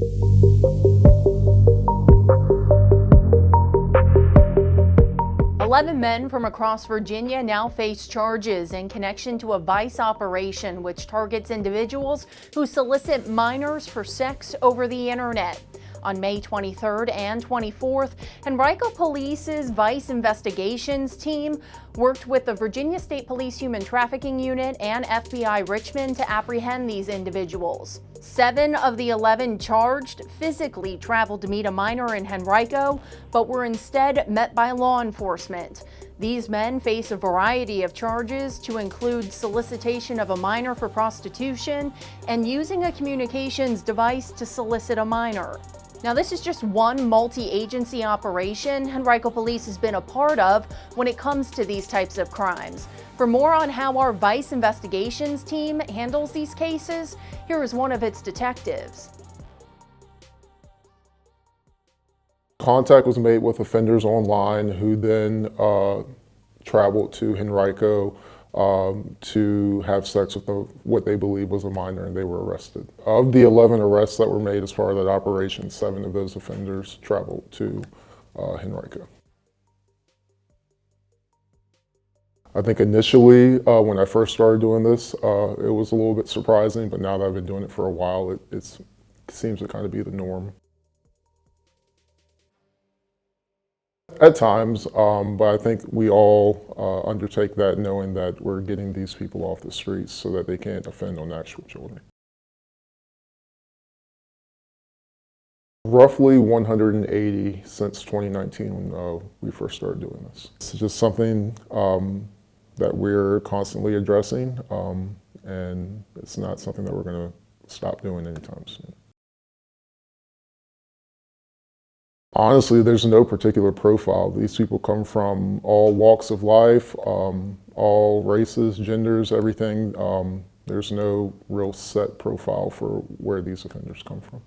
11 men from across Virginia now face charges in connection to a vice operation which targets individuals who solicit minors for sex over the internet. On May 23rd and 24th, Henrico Police's Vice Investigations team worked with the Virginia State Police Human Trafficking Unit and FBI-Richmond to apprehend these individuals. 7 of the 11 charged physically traveled to meet a minor in Henrico, but were instead met by law enforcement. These men face a variety of charges to include solicitation of a minor for prostitution and using a communications device to solicit a minor. Now, this is just one multi-agency operation Henrico Police has been a part of when it comes to these types of crimes. For more on how our Vice Investigations team handles these cases, here is one of its detectives. Contact was made with offenders online who then traveled to Henrico to have sex with what they believe was a minor, and they were arrested. Of the 11 arrests that were made as part of that operation, 7 of those offenders traveled to Henrico. I think initially, when I first started doing this, it was a little bit surprising, but now that I've been doing it for a while, it seems to kind of be the norm. At times, but I think we all undertake that knowing that we're getting these people off the streets so that they can't offend on actual children. Roughly 180 since 2019 when we first started doing this. It's just something that we're constantly addressing, and it's not something that we're going to stop doing anytime soon. Honestly, there's no particular profile. These people come from all walks of life, all races, genders, everything. There's no real set profile for where these offenders come from.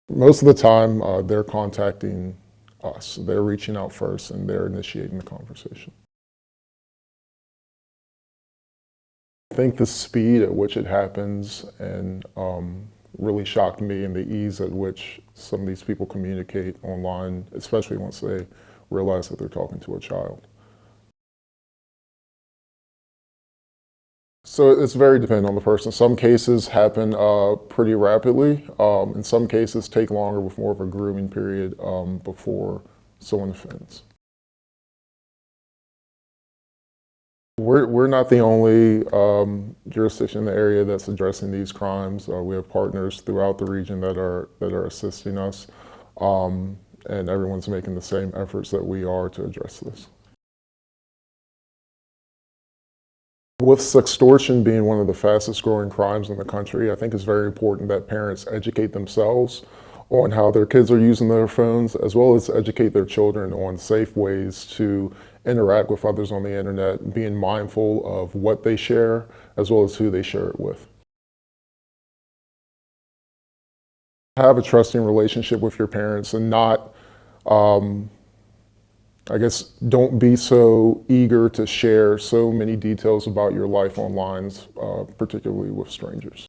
Most of the time, they're contacting us. They're reaching out first and they're initiating the conversation. I think the speed at which it happens and really shocked me, and the ease at which some of these people communicate online, especially once they realize that they're talking to a child. So it's very dependent on the person. Some cases happen pretty rapidly. In some cases take longer with more of a grooming period before someone offends. We're not the only jurisdiction in the area that's addressing these crimes. We have partners throughout the region that are assisting us, and everyone's making the same efforts that we are to address this. With sextortion being one of the fastest growing crimes in the country, I think it's very important that parents educate themselves on how their kids are using their phones, as well as educate their children on safe ways to interact with others on the internet, being mindful of what they share, as well as who they share it with. Have a trusting relationship with your parents and not, I guess, don't be so eager to share so many details about your life online, particularly with strangers.